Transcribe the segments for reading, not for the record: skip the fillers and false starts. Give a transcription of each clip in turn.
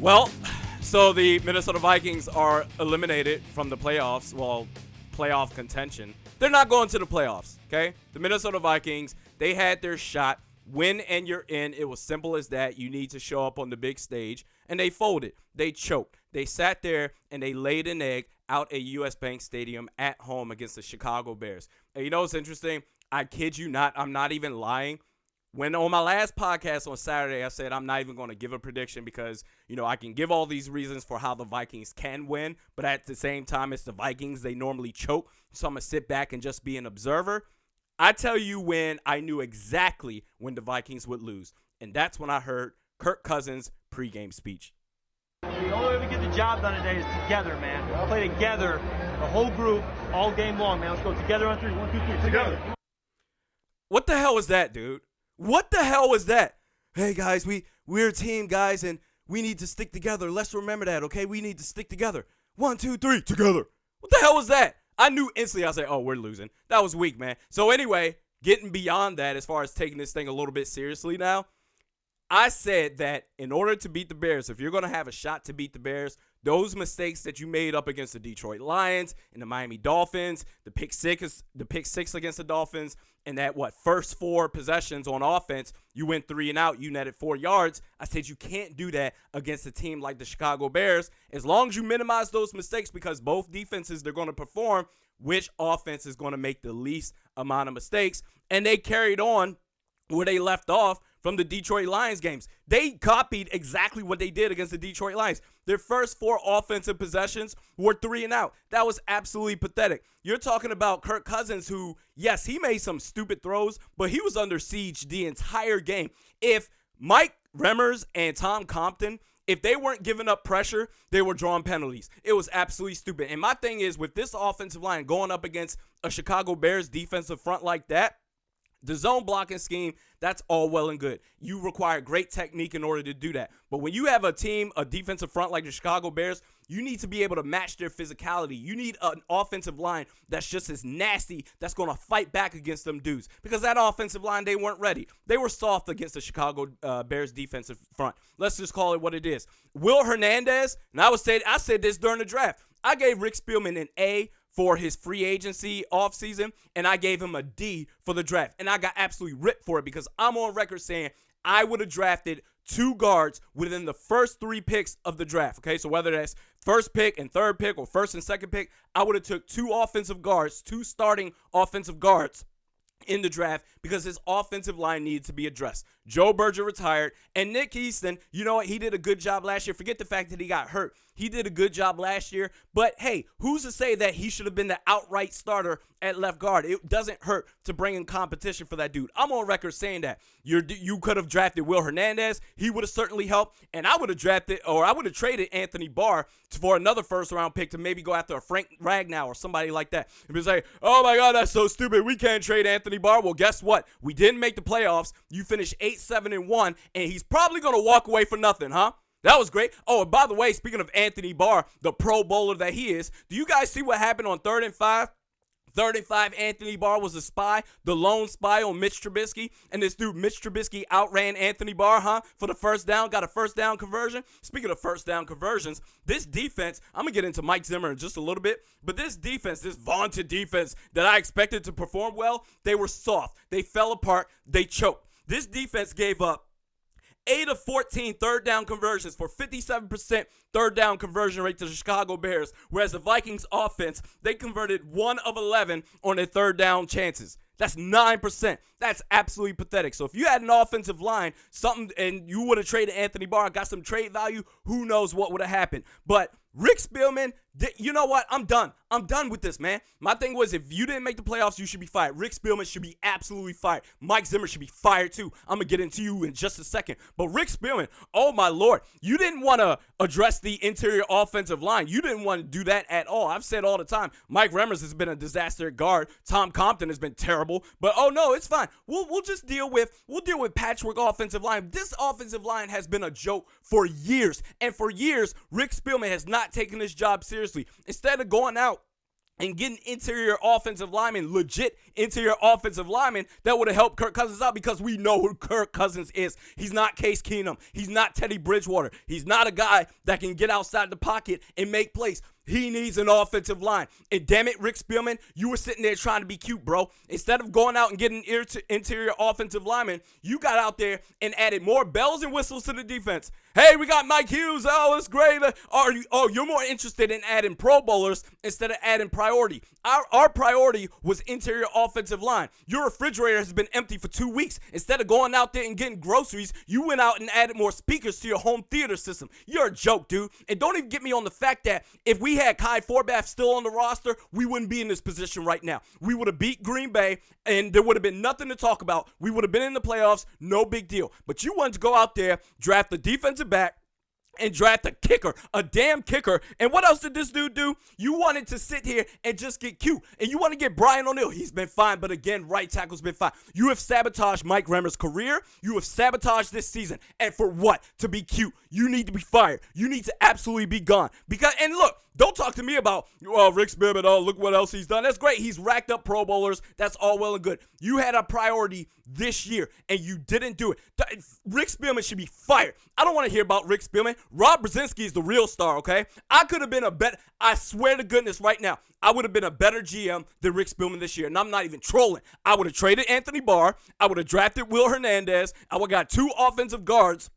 Well, so the Minnesota Vikings are eliminated from the playoffs. Well, playoff contention. They're not going to the playoffs, okay? The Minnesota Vikings, they had their shot. Win and you're in. It was simple as that. You need to show up on the big stage. And they folded. They choked. They sat there and they laid an egg out at US Bank Stadium at home against the Chicago Bears. And you know what's interesting? I kid you not. I'm not even lying. When on my last podcast on Saturday, I said I'm not even going to give a prediction because, you know, I can give all these reasons for how the Vikings can win, but at the same time, it's the Vikings. They normally choke, so I'm going to sit back and just be an observer. I tell you when I knew exactly when the Vikings would lose, and that's when I heard Kirk Cousins' pregame speech. The only way we get the job done today is together, man. We'll play together, the whole group, all game long, man. Let's go together on three. 1, 2, 3, together. What the hell was that, dude? What the hell was that? Hey, guys, we're a team, guys, and we need to stick together. Let's remember that, okay? We need to stick together. 1, 2, 3, together. What the hell was that? I knew instantly. I was like, oh, we're losing. That was weak, man. So anyway, getting beyond that as far as taking this thing a little bit seriously now, I said that in order to beat the Bears, if you're going to have a shot to beat the Bears, those mistakes that you made up against the Detroit Lions and the Miami Dolphins, the pick six against the Dolphins, and that, first 4 possessions on offense, you went 3 and out, you netted 4 yards. I said you can't do that against a team like the Chicago Bears as long as you minimize those mistakes because both defenses, they're going to perform which offense is going to make the least amount of mistakes. And they carried on where they left off from the Detroit Lions games. They copied exactly what they did against the Detroit Lions. Their first 4 offensive possessions were 3 and out. That was absolutely pathetic. You're talking about Kirk Cousins who, yes, he made some stupid throws, but he was under siege the entire game. If Mike Remmers and Tom Compton, if they weren't giving up pressure, they were drawing penalties. It was absolutely stupid. And my thing is, with this offensive line going up against a Chicago Bears defensive front like that, the zone blocking scheme, that's all well and good. You require great technique in order to do that. But when you have a team, a defensive front like the Chicago Bears, you need to be able to match their physicality. You need an offensive line that's just as nasty, that's going to fight back against them dudes. Because that offensive line, they weren't ready. They were soft against the Chicago Bears defensive front. Let's just call it what it is. Will Hernandez, and I said this during the draft, I gave Rick Spielman an A for his free agency offseason, and I gave him a D for the draft. And I got absolutely ripped for it because I'm on record saying I would have drafted 2 guards within the first 3 picks of the draft, okay? So whether that's first pick and third pick or first and second pick, I would have took 2 offensive guards, 2 starting offensive guards in the draft because his offensive line needed to be addressed. Joe Berger retired, and Nick Easton, you know what? He did a good job last year. Forget the fact that he got hurt. He did a good job last year, but hey, who's to say that he should have been the outright starter at left guard? It doesn't hurt to bring in competition for that dude. I'm on record saying that. You could have drafted Will Hernandez. He would have certainly helped, and I would have traded Anthony Barr for another first-round pick to maybe go after a Frank Ragnow or somebody like that. And be like, oh my God, that's so stupid. We can't trade Anthony Barr. Well, guess what? We didn't make the playoffs. You finished 8-7-1, and he's probably going to walk away for nothing, huh? That was great. Oh, and by the way, speaking of Anthony Barr, the Pro Bowler that he is, do you guys see what happened on 3rd and 5? 3rd and 5, Anthony Barr was a spy, the lone spy on Mitch Trubisky, and this dude Mitch Trubisky outran Anthony Barr, for the first down, got a first down conversion. Speaking of first down conversions, this defense, I'm going to get into Mike Zimmer in just a little bit, but this defense, this vaunted defense that I expected to perform well, they were soft. They fell apart. They choked. This defense gave up 8 of 14 third down conversions for 57% third down conversion rate to the Chicago Bears, whereas the Vikings offense, they converted 1 of 11 on their third down chances. That's 9%. That's absolutely pathetic. So if you had an offensive line, and you would have traded Anthony Barr, got some trade value, who knows what would have happened. But Rick Spielman, you know what? I'm done. I'm done with this, man. My thing was, if you didn't make the playoffs, you should be fired. Rick Spielman should be absolutely fired. Mike Zimmer should be fired too. I'm going to get into you in just a second. But Rick Spielman, oh my Lord, you didn't want to address the interior offensive line. You didn't want to do that at all. I've said all the time, Mike Remmers has been a disaster at guard. Tom Compton has been terrible. But oh no, it's fine. We'll just deal with patchwork offensive line. This offensive line has been a joke for years. And for years, Rick Spielman has not taken this job seriously. Instead of going out and getting interior offensive linemen, legit interior offensive linemen, that would have helped Kirk Cousins out, because we know who Kirk Cousins is. He's not Case Keenum. He's not Teddy Bridgewater. He's not a guy that can get outside the pocket and make plays. He needs an offensive line. And damn it, Rick Spielman, you were sitting there trying to be cute, bro. Instead of going out and getting interior offensive linemen, you got out there and added more bells and whistles to the defense. Hey, we got Mike Hughes. Oh, it's great. You're more interested in adding Pro Bowlers instead of adding priority. Our priority was interior offensive line. Your refrigerator has been empty for 2 weeks. Instead of going out there and getting groceries, you went out and added more speakers to your home theater system. You're a joke, dude. And don't even get me on the fact that if we had Kai Forbath still on the roster, we wouldn't be in this position right now. We would have beat Green Bay, and there would have been nothing to talk about. We would have been in the playoffs, no big deal. But you wanted to go out there, draft the defensive back, and draft a kicker, a damn kicker. And what else did this dude do? You wanted to sit here and just get cute. And you want to get Brian O'Neill. He's been fine, but again, right tackle's been fine. You have sabotaged Mike Remmer's career. You have sabotaged this season. And for what? To be cute. You need to be fired. You need to absolutely be gone. And look, don't talk to me about, Rick Spielman, look what else he's done. That's great. He's racked up Pro Bowlers. That's all well and good. You had a priority this year, and you didn't do it. Rick Spielman should be fired. I don't want to hear about Rick Spielman. Rob Brzezinski is the real star, okay? I could have been I swear to goodness right now, I would have been a better GM than Rick Spielman this year, and I'm not even trolling. I would have traded Anthony Barr. I would have drafted Will Hernandez. I would have got 2 offensive guards,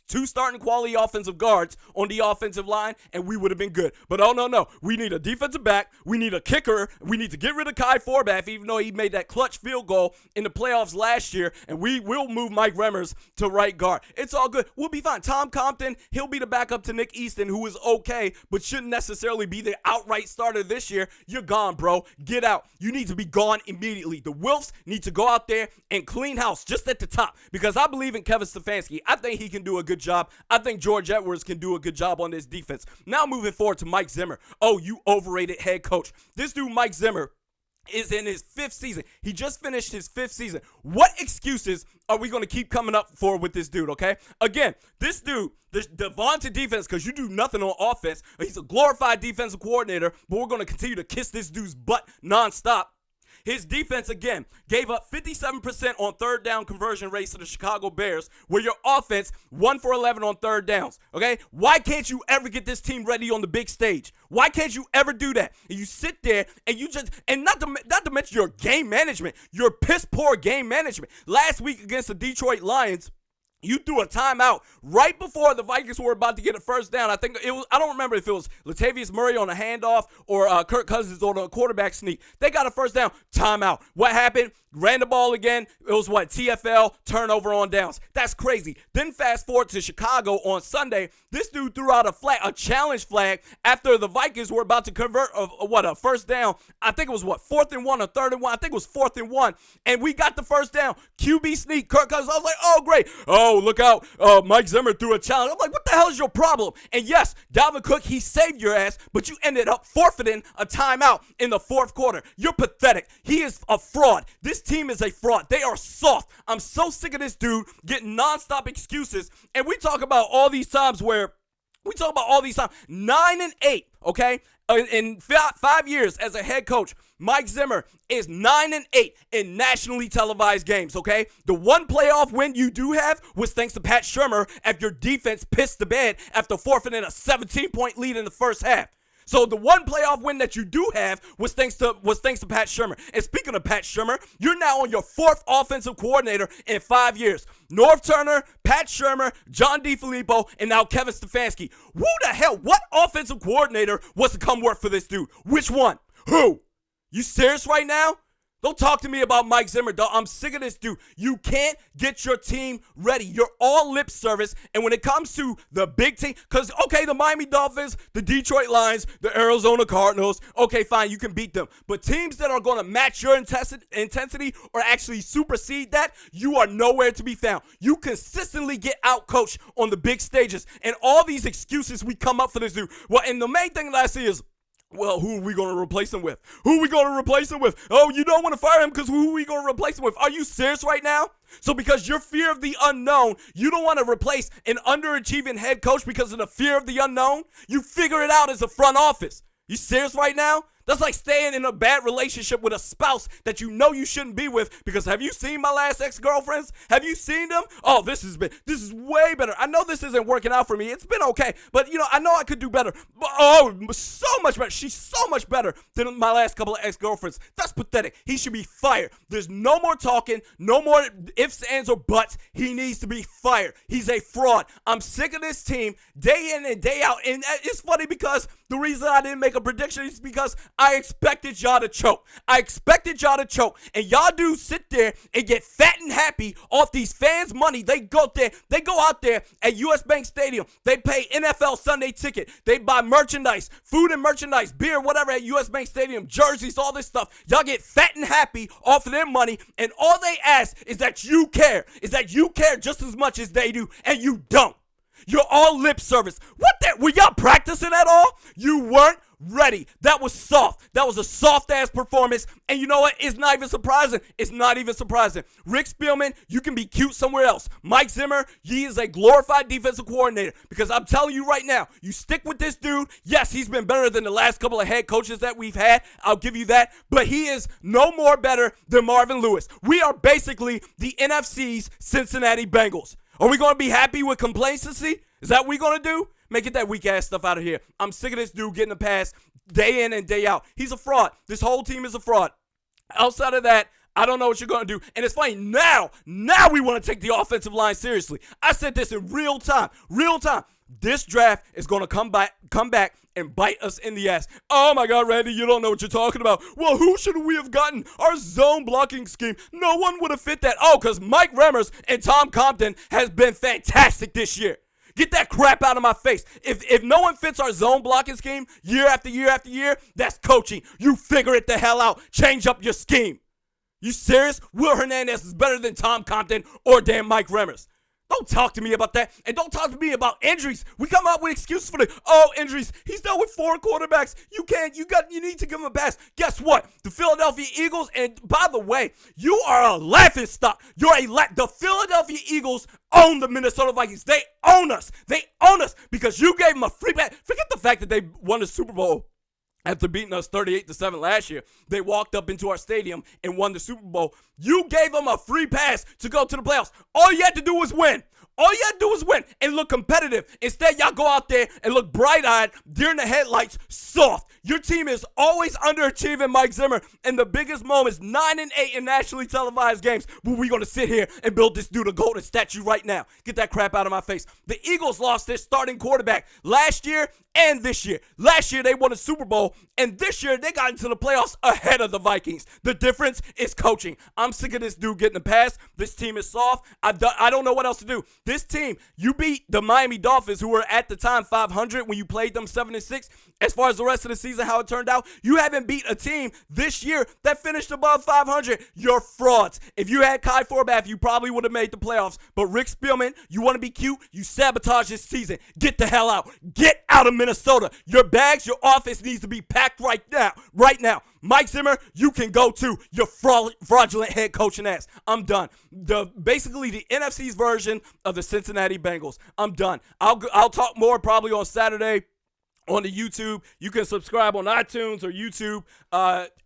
2 starting quality offensive guards on the offensive line, and we would have been good. But no. We need a defensive back. We need a kicker. We need to get rid of Kai Forbath, even though he made that clutch field goal in the playoffs last year, and we will move Mike Remmers to right guard. It's all good. We'll be fine. Tom Compton, he'll be the backup to Nick Easton, who is okay, but shouldn't necessarily be the outright starter this year. You're gone, bro. Get out. You need to be gone immediately. The Wilfs need to go out there and clean house just at the top, because I believe in Kevin Stefanski. I think he can do a good job. I think George Edwards can do a good job on this defense. Now moving forward to Mike Zimmer. Oh, you overrated head coach. This dude, Mike Zimmer, is in his 5th season. He just finished his 5th season. What excuses are we going to keep coming up for with this dude, okay? Again, this dude, the vaunted defense, because you do nothing on offense. He's a glorified defensive coordinator, but we're going to continue to kiss this dude's butt nonstop. His defense, again, gave up 57% on third down conversion rates to the Chicago Bears, where your offense 1 for 11 on third downs, okay? Why can't you ever get this team ready on the big stage? Why can't you ever do that? And you sit there and you just, and not to mention your game management, your piss poor game management. Last week against the Detroit Lions, you threw a timeout right before the Vikings were about to get a first down. I think it was, I don't remember if it was Latavius Murray on a handoff or Kirk Cousins on a quarterback sneak. They got a first down, timeout. What happened? Ran the ball again. It was TFL, turnover on downs. That's crazy. Then fast forward to Chicago on Sunday. This dude threw out a challenge flag after the Vikings were about to convert a first down. I think it was 4th and 1 or 3rd and 1. I think it was 4th and 1. And we got the first down. QB sneak, Kirk Cousins. I was like, oh, great. Oh, look out. Mike Zimmer threw a challenge. I'm like, what the hell is your problem? And yes, Dalvin Cook, he saved your ass, but you ended up forfeiting a timeout in the 4th quarter. You're pathetic. He is a fraud. This team is a fraud. They are soft. I'm so sick of this dude getting nonstop excuses. And we talk about all these times 9-8, okay? In 5 years as a head coach, Mike Zimmer is 9-8 in nationally televised games, okay? The one playoff win you do have was thanks to Pat Shurmur after your defense pissed the bed after forfeiting a 17-point lead in the first half. So the one playoff win that you do have was thanks to Pat Shurmur. And speaking of Pat Shurmur, you're now on your 4th offensive coordinator in 5 years. Norv Turner, Pat Shurmur, John DeFilippo, and now Kevin Stefanski. Who the hell? What offensive coordinator was to come work for this dude? Which one? Who? You serious right now? Don't talk to me about Mike Zimmer, dog. I'm sick of this dude. You can't get your team ready. You're all lip service. And when it comes to the big team, because, okay, the Miami Dolphins, the Detroit Lions, the Arizona Cardinals, okay, fine, you can beat them. But teams that are going to match your intensity or actually supersede that, you are nowhere to be found. You consistently get outcoached on the big stages. And all these excuses we come up for this dude. Well, and the main thing that I see is, well, who are we going to replace him with? Who are we going to replace him with? Oh, you don't want to fire him because who are we going to replace him with? Are you serious right now? So because your fear of the unknown, you don't want to replace an underachieving head coach because of the fear of the unknown? You figure it out as a front office. You serious right now? That's like staying in a bad relationship with a spouse that you know you shouldn't be with, because have you seen my last ex-girlfriends? Have you seen them? Oh, this is way better. I know this isn't working out for me. It's been okay, but I know I could do better. But, oh, so much better. She's so much better than my last couple of ex-girlfriends. That's pathetic. He should be fired. There's no more talking, no more ifs, ands, or buts. He needs to be fired. He's a fraud. I'm sick of this team day in and day out, and it's funny because the reason I didn't make a prediction is because I expected y'all to choke. And y'all dudes sit there and get fat and happy off these fans' money. They go out there at US Bank Stadium. They pay NFL Sunday ticket. They buy merchandise, food and merchandise, beer, whatever at US Bank Stadium, jerseys, all this stuff. Y'all get fat and happy off of their money, and all they ask is that you care just as much as they do, and you don't. You're all lip service. Were y'all practicing at all? You weren't ready. That was soft. That was a soft-ass performance. And you know what? It's not even surprising. Rick Spielman, you can be cute somewhere else. Mike Zimmer, he is a glorified defensive coordinator. Because I'm telling you right now, you stick with this dude. Yes, he's been better than the last couple of head coaches that we've had. I'll give you that. But he is no more better than Marvin Lewis. We are basically the NFC's Cincinnati Bengals. Are we going to be happy with complacency? Is that what we're going to do? Man, get that weak-ass stuff out of here. I'm sick of this dude getting a pass day in and day out. He's a fraud. This whole team is a fraud. Outside of that, I don't know what you're going to do. And it's funny, now we want to take the offensive line seriously. I said this in real time. This draft is going to come back and bite us in the ass. Oh my God, Randy, you don't know what you're talking about. Well, who should we have gotten? Our zone blocking scheme. No one would have fit that. Oh, because Mike Remmers and Tom Compton has been fantastic this year. Get that crap out of my face. If no one fits our zone blocking scheme year after year after year, that's coaching. You figure it the hell out. Change up your scheme. You serious? Will Hernandez is better than Tom Compton or damn Mike Remmers. Don't talk to me about that. And don't talk to me about injuries. We come out with excuses for injuries. He's dealt with 4 quarterbacks. You need to give him a pass. Guess what? The Philadelphia Eagles, and by the way, you are a laughingstock. The Philadelphia Eagles own the Minnesota Vikings. They own us. Because you gave them a free pass. Forget the fact that they won the Super Bowl. After beating us 38-7 last year, they walked up into our stadium and won the Super Bowl. You gave them a free pass to go to the playoffs. All you had to do was win. And look competitive. Instead, y'all go out there and look bright-eyed, deer in the headlights, soft. Your team is always underachieving Mike Zimmer. And the biggest moments, 9-8 in nationally televised games. But we're going to sit here and build this dude a golden statue right now. Get that crap out of my face. The Eagles lost their starting quarterback last year and this year. Last year, they won a Super Bowl. And this year, they got into the playoffs ahead of the Vikings. The difference is coaching. I'm sick of this dude getting a pass. This team is soft. I don't know what else to do. This team, you beat the Miami Dolphins, who were at the time 500 when you played them 7-6. As far as the rest of the season, how it turned out, you haven't beat a team this year that finished above 500. You're frauds. If you had Kai Forbath, you probably would have made the playoffs. But Rick Spielman, you want to be cute? You sabotage this season. Get the hell out. Get out of Minnesota. Your bags, your office needs to be packed right now. Mike Zimmer, you can go too. Your fraudulent head coaching ass. I'm done. Basically the NFC's version of the Cincinnati Bengals. I'm done. I'll talk more probably on Saturday on the YouTube. You can subscribe on iTunes or YouTube.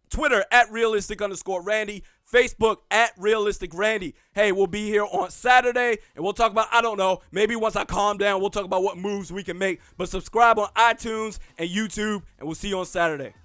Twitter at realistic_Randy. Facebook at Realistic Randy. Hey, we'll be here on Saturday, and we'll talk about, I don't know, maybe once I calm down, we'll talk about what moves we can make. But subscribe on iTunes and YouTube, and we'll see you on Saturday.